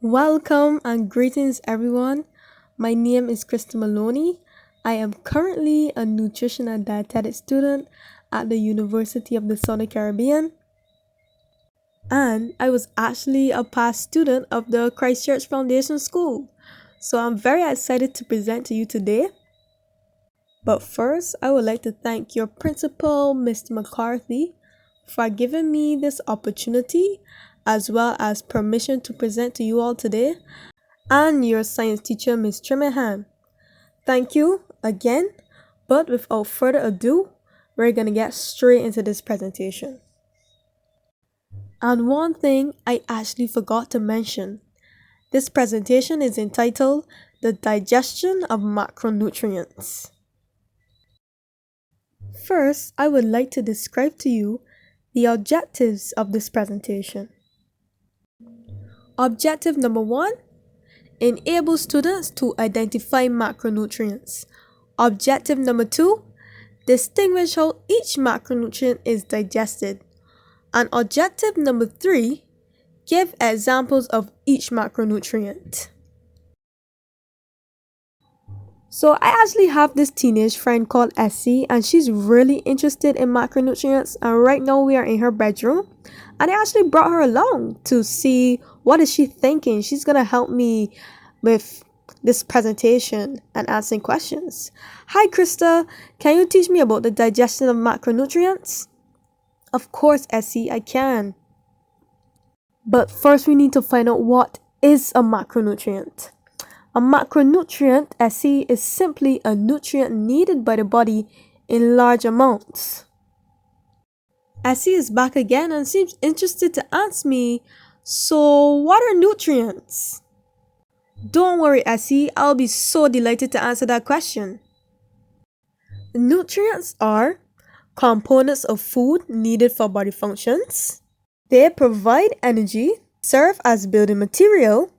Welcome and greetings, everyone. My name is Krista Maloney. I am currently a nutrition and dietetic student at the University of the Southern Caribbean, and I was actually a past student of the Christchurch Foundation School. So I'm very excited to present to you today. But first, I would like to thank your principal, Mr. McCarthy, for giving me this opportunity as well as permission to present to you all today, and your science teacher, Ms. Trimahan. Thank you again, but without further ado, we're gonna get straight into this presentation. And one thing I actually forgot to mention, this presentation is entitled The Digestion of Macronutrients. First, I would like to describe to you the objectives of this presentation. Objective number 1, enable students to identify macronutrients. Objective number 2, distinguish how each macronutrient is digested. And objective number 3, give examples of each macronutrient. So I actually have this teenage friend called Essie, and she's really interested in macronutrients, and right now we are in her bedroom, and I actually brought her along to see what is she thinking. She's gonna help me with this presentation and answering questions. Hi Krista, can you teach me about the digestion of macronutrients? Of course, Essie, I can. But first we need to find out what is a macronutrient. A macronutrient, Essie, is simply a nutrient needed by the body in large amounts. Essie is back again and seems interested to ask me, so what are nutrients? Don't worry, Essie, I'll be so delighted to answer that question. Nutrients are components of food needed for body functions. They provide energy, serve as building material.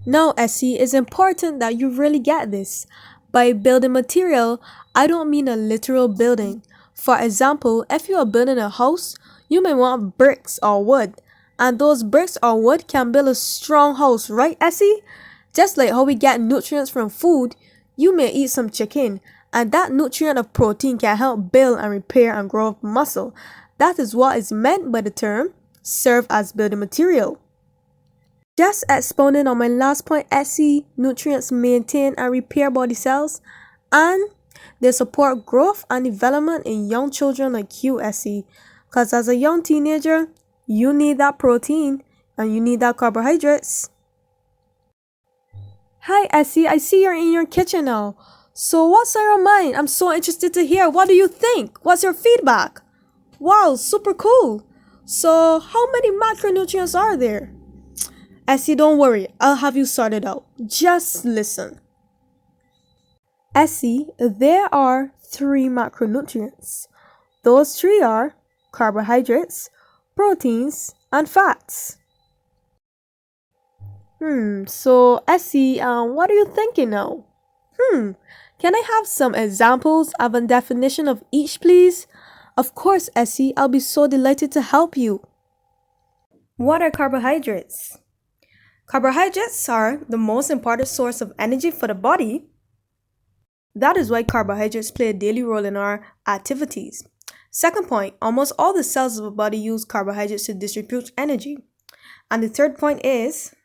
Now, Essie, it's important that you really get this. By building material, I don't mean a literal building. For example, if you are building a house, you may want bricks or wood. And those bricks or wood can build a strong house, right, Essie? Just like how we get nutrients from food, you may eat some chicken, and that nutrient of protein can help build and repair and grow up muscle. That is what is meant by the term serve as building material. Just expounding on my last point, Essie, nutrients maintain and repair body cells, and they support growth and development in young children like you, Essie. Because as a young teenager, you need that protein and you need that carbohydrates. Hi, Essie, I see you're in your kitchen now. So what's on your mind? I'm so interested to hear. What do you think? What's your feedback? Wow, super cool. So how many macronutrients are there? Essie, don't worry, I'll have you sorted out. Just listen. Essie, there are 3 macronutrients. Those 3 are carbohydrates, proteins, and fats. So Essie, what are you thinking now? Can I have some examples of a definition of each, please? Of course, Essie, I'll be so delighted to help you. What are carbohydrates? Carbohydrates are the most important source of energy for the body. That is why carbohydrates play a daily role in our activities. Second point, almost all the cells of the body use carbohydrates to distribute energy. And the third point is,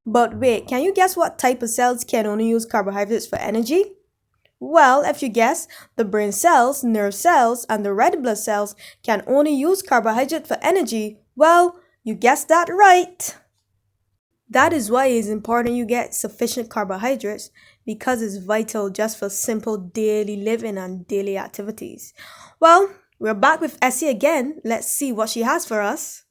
but wait, can you guess what type of cells can only use carbohydrates for energy? Well, if you guess, the brain cells, nerve cells, and the red blood cells can only use carbohydrate for energy. Well, you guessed that right. That is why it is important you get sufficient carbohydrates, because it's vital just for simple daily living and daily activities. Well, we're back with Essie again. Let's see what she has for us.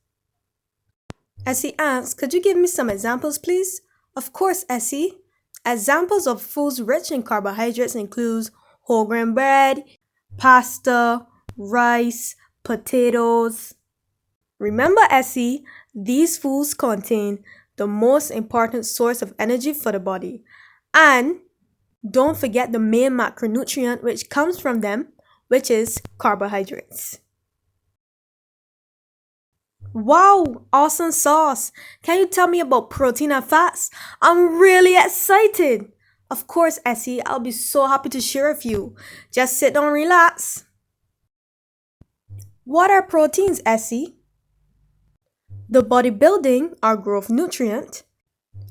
Essie asks, could you give me some examples, please? Of course, Essie. Examples of foods rich in carbohydrates include whole grain bread, pasta, rice, potatoes. Remember, Essie, these foods contain the most important source of energy for the body. And don't forget the main macronutrient which comes from them, which is carbohydrates. Wow, awesome sauce. Can you tell me about protein and fats? I'm really excited. Of course, Essie, I'll be so happy to share with you. Just sit down and relax. What are proteins, Essie? The bodybuilding or growth nutrient.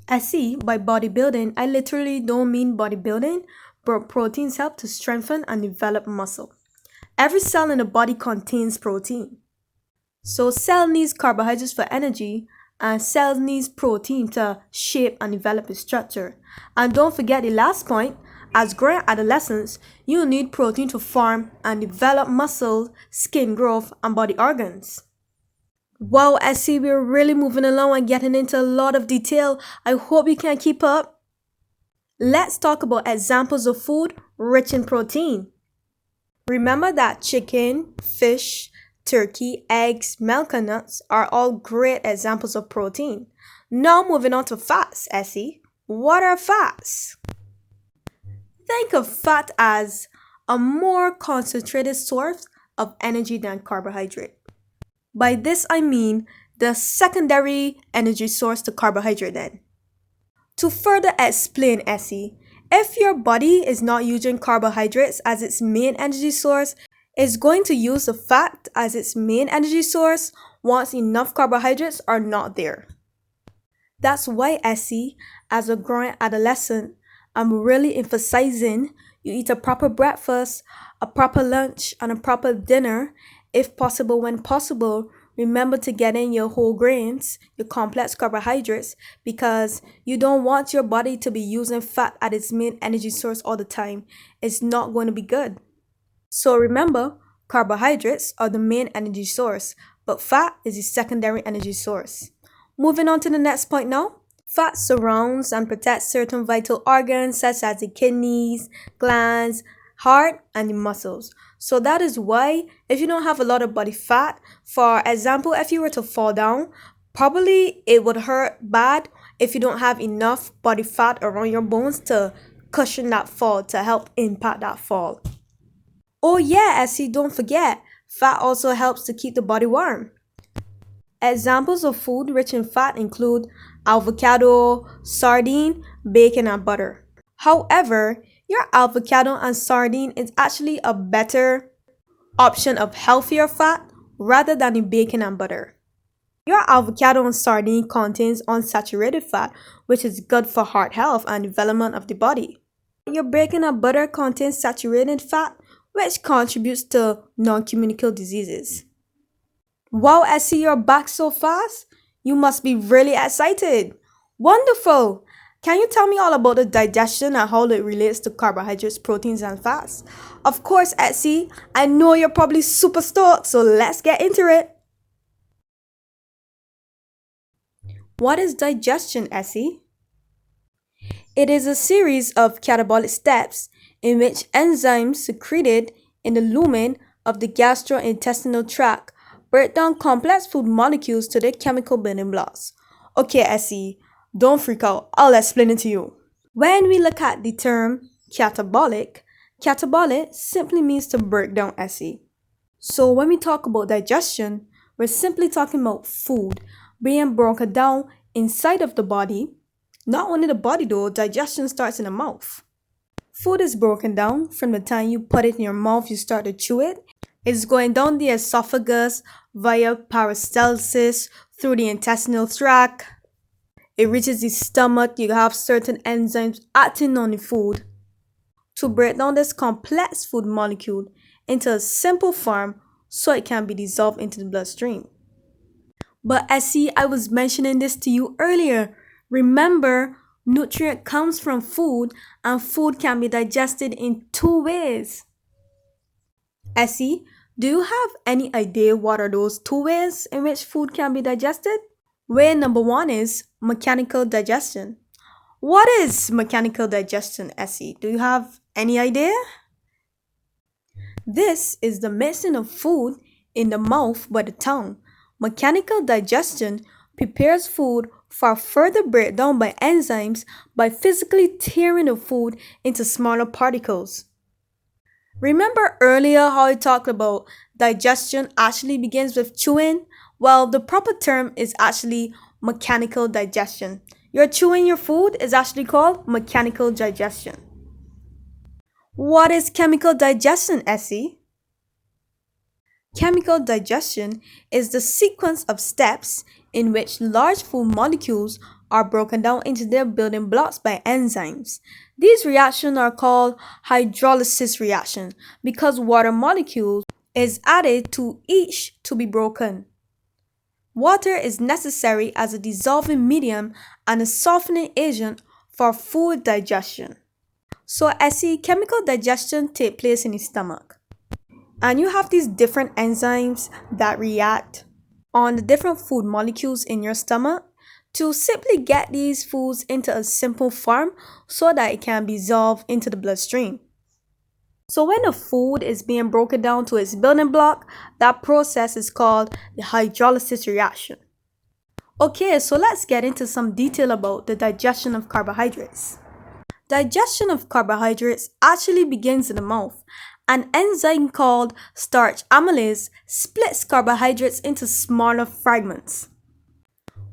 Essie, by bodybuilding, I literally don't mean bodybuilding, but proteins help to strengthen and develop muscle. Every cell in the body contains protein. So cell needs carbohydrates for energy and cells needs protein to shape and develop its structure. And don't forget the last point, as growing adolescents, you need protein to form and develop muscle, skin growth, and body organs. Wow, I see we're really moving along and getting into a lot of detail. I hope you can keep up. Let's talk about examples of food rich in protein. Remember that chicken, fish, turkey, eggs, milk and nuts are all great examples of protein. Now moving on to fats, Essie. What are fats? Think of fat as a more concentrated source of energy than carbohydrate. By this I mean the secondary energy source to carbohydrate then. To further explain, Essie, if your body is not using carbohydrates as its main energy source, it's going to use the fat as its main energy source once enough carbohydrates are not there. That's why, Essie, as a growing adolescent, I'm really emphasizing you eat a proper breakfast, a proper lunch, and a proper dinner. If possible, when possible, remember to get in your whole grains, your complex carbohydrates, because you don't want your body to be using fat as its main energy source all the time. It's not going to be good. So remember, carbohydrates are the main energy source, but fat is the secondary energy source. Moving on to the next point now. Fat surrounds and protects certain vital organs such as the kidneys, glands, heart, and the muscles. So that is why if you don't have a lot of body fat, for example, if you were to fall down, probably it would hurt bad if you don't have enough body fat around your bones to cushion that fall, to help impact that fall. Oh yeah, Essie, don't forget, fat also helps to keep the body warm. Examples of food rich in fat include avocado, sardine, bacon, and butter. However, your avocado and sardine is actually a better option of healthier fat rather than the bacon and butter. Your avocado and sardine contains unsaturated fat, which is good for heart health and development of the body. Your bacon and butter contains saturated fat, which contributes to non-communicable diseases. Wow, I see you're back so fast. You must be really excited. Wonderful! Can you tell me all about the digestion and how it relates to carbohydrates, proteins, and fats? Of course, Etsy. I know you're probably super stoked, so let's get into it. What is digestion, Essie? It is a series of catabolic steps in which enzymes secreted in the lumen of the gastrointestinal tract break down complex food molecules to their chemical building blocks. Okay, Essie, don't freak out. I'll explain it to you. When we look at the term catabolic, catabolic simply means to break down, Essie. So when we talk about digestion, we're simply talking about food being broken down inside of the body. Not only the body though, digestion starts in the mouth. Food is broken down from the time you put it in your mouth, you start to chew it. It's going down the esophagus via peristalsis through the intestinal tract. It reaches the stomach. You have certain enzymes acting on the food to break down this complex food molecule into a simple form so it can be dissolved into the bloodstream. But I was mentioning this to you earlier. Remember, nutrient comes from food and food can be digested in two ways. Essie, do you have any idea what are those two ways in which food can be digested? Way number one is mechanical digestion. What is mechanical digestion, Essie? Do you have any idea? This is the mixing of food in the mouth by the tongue. Mechanical digestion prepares food for further breakdown by enzymes by physically tearing the food into smaller particles. Remember earlier how I talked about digestion actually begins with chewing? Well, the proper term is actually mechanical digestion. You're chewing your food is actually called mechanical digestion. What is chemical digestion, Essie? Chemical digestion is the sequence of steps in which large food molecules are broken down into their building blocks by enzymes. These reactions are called hydrolysis reaction because water molecules is added to each to be broken. Water is necessary as a dissolving medium and a softening agent for food digestion. So, Essie, chemical digestion takes place in the stomach. And you have these different enzymes that react on the different food molecules in your stomach to simply get these foods into a simple form so that it can be dissolved into the bloodstream. So when a food is being broken down to its building block, that process is called the hydrolysis reaction. Okay, so let's get into some detail about the digestion of carbohydrates. Digestion of carbohydrates actually begins in the mouth. An enzyme called starch amylase splits carbohydrates into smaller fragments.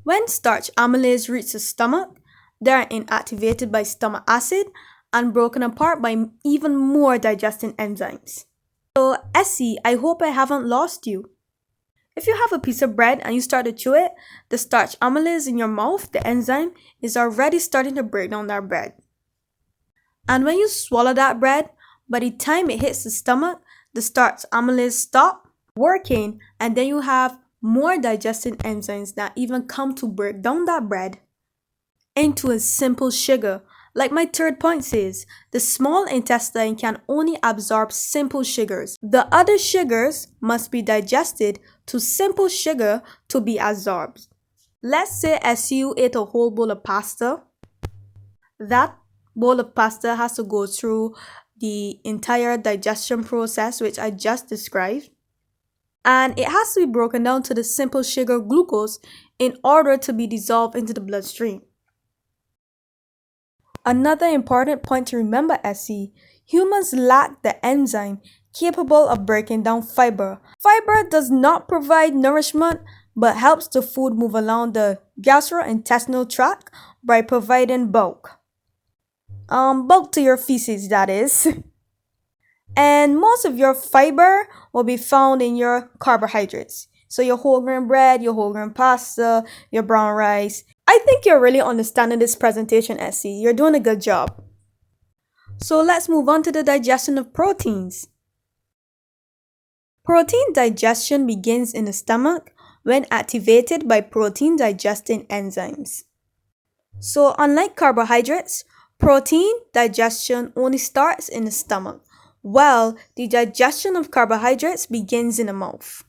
When starch amylase reaches the stomach, they are inactivated by stomach acid and broken apart by even more digesting enzymes. So, Essie, I hope I haven't lost you. If you have a piece of bread and you start to chew it, the starch amylase in your mouth, the enzyme, is already starting to break down that bread. And when you swallow that bread, by the time it hits the stomach, the starch amylase stop working, and then you have more digesting enzymes that even come to break down that bread into a simple sugar. Like my third point says, the small intestine can only absorb simple sugars. The other sugars must be digested to simple sugar to be absorbed. Let's say as you ate a whole bowl of pasta. That bowl of pasta has to go through the entire digestion process which I just described. And it has to be broken down to the simple sugar glucose in order to be dissolved into the bloodstream. Another important point to remember, Essie, humans lack the enzyme capable of breaking down fiber. Fiber does not provide nourishment but helps the food move along the gastrointestinal tract by providing bulk. Bulk to your feces, that is. And most of your fiber will be found in your carbohydrates. So your whole grain bread, your whole grain pasta, your brown rice. I think you're really understanding this presentation, Essie. You're doing a good job. So let's move on to the digestion of proteins. Protein digestion begins in the stomach when activated by protein digesting enzymes. So unlike carbohydrates, protein digestion only starts in the stomach, while the digestion of carbohydrates begins in the mouth.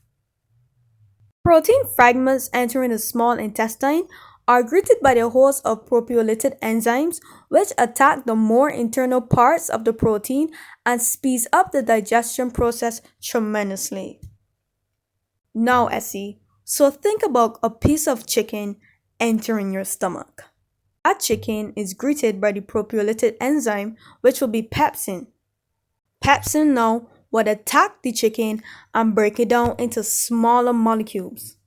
Protein fragments entering the small intestine are greeted by the host of proteolytic enzymes which attack the more internal parts of the protein and speeds up the digestion process tremendously. Now, Essie, so think about a piece of chicken entering your stomach. That chicken is greeted by the proteolytic enzyme which will be pepsin. Pepsin now would attack the chicken and break it down into smaller molecules.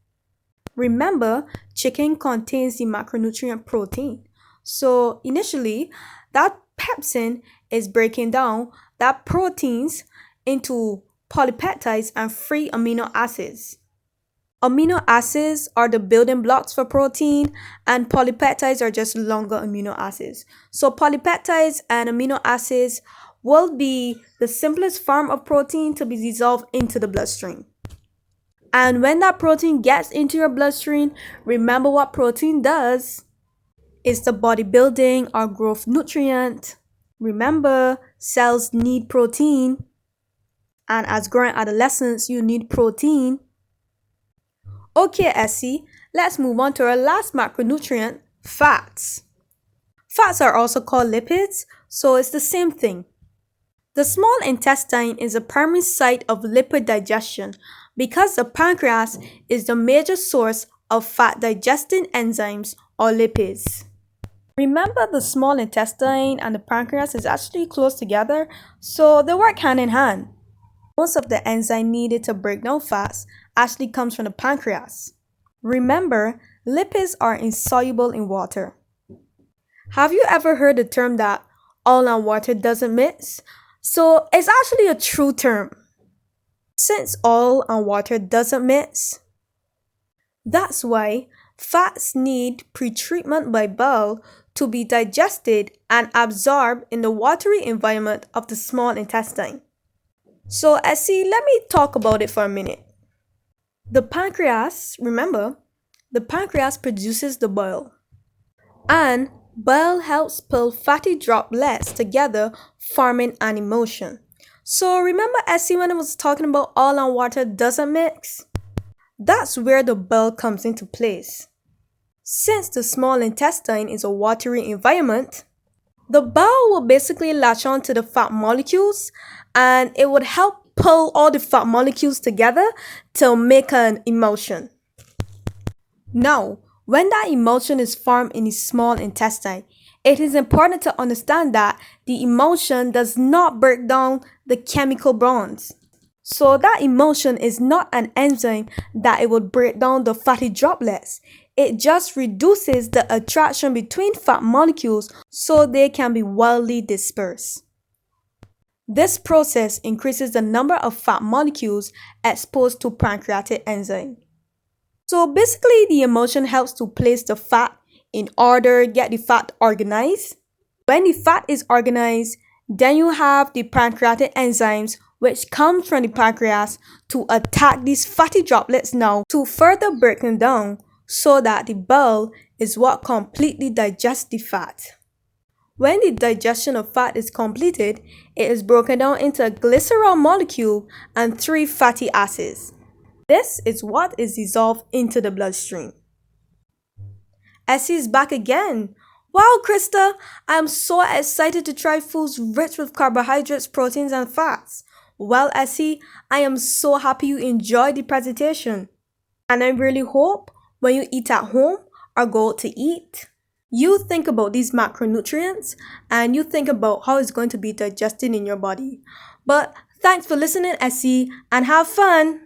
Remember, chicken contains the macronutrient protein. So initially, that pepsin is breaking down that proteins into polypeptides and free amino acids. Amino acids are the building blocks for protein, and polypeptides are just longer amino acids. So polypeptides and amino acids will be the simplest form of protein to be dissolved into the bloodstream. And when that protein gets into your bloodstream, remember what protein does. It's the bodybuilding or growth nutrient. Remember, cells need protein. And as growing adolescents, you need protein. Okay, Essie, let's move on to our last macronutrient, fats. Fats are also called lipids, so it's the same thing. The small intestine is a primary site of lipid digestion because the pancreas is the major source of fat digesting enzymes or lipids. Remember, the small intestine and the pancreas is actually close together, so they work hand in hand. Most of the enzyme needed to break down fats actually comes from the pancreas. Remember, lipids are insoluble in water. Have you ever heard the term that oil and water doesn't mix? So it's actually a true term. Since oil and water doesn't mix, that's why fats need pretreatment by bowel to be digested and absorbed in the watery environment of the small intestine. So Essie, let me talk about it for a minute. The pancreas, remember, the pancreas produces the bile. And bile helps pull fatty droplets together, forming an emulsion. So remember Essie when I was talking about oil and water doesn't mix? That's where the bile comes into place. Since the small intestine is a watery environment, the bile will basically latch on to the fat molecules and it would help pull all the fat molecules together to make an emulsion. Now, when that emulsion is formed in the small intestine, it is important to understand that the emulsion does not break down the chemical bonds. So that emulsion is not an enzyme that it would break down the fatty droplets. It just reduces the attraction between fat molecules so they can be widely dispersed. This process increases the number of fat molecules exposed to pancreatic enzyme. So basically the emulsion helps to place the fat in order, get the fat organized. When the fat is organized, then you have the pancreatic enzymes which come from the pancreas to attack these fatty droplets now to further break them down so that the bile is what completely digests the fat. When the digestion of fat is completed, it is broken down into a glycerol molecule and 3 fatty acids. This is what is dissolved into the bloodstream. Essie is back again. Wow, Krista, I am so excited to try foods rich with carbohydrates, proteins, and fats. Well, Essie, I am so happy you enjoyed the presentation. And I really hope when you eat at home or go out to eat, you think about these macronutrients and you think about how it's going to be digested in your body. But thanks for listening, Essie, and have fun!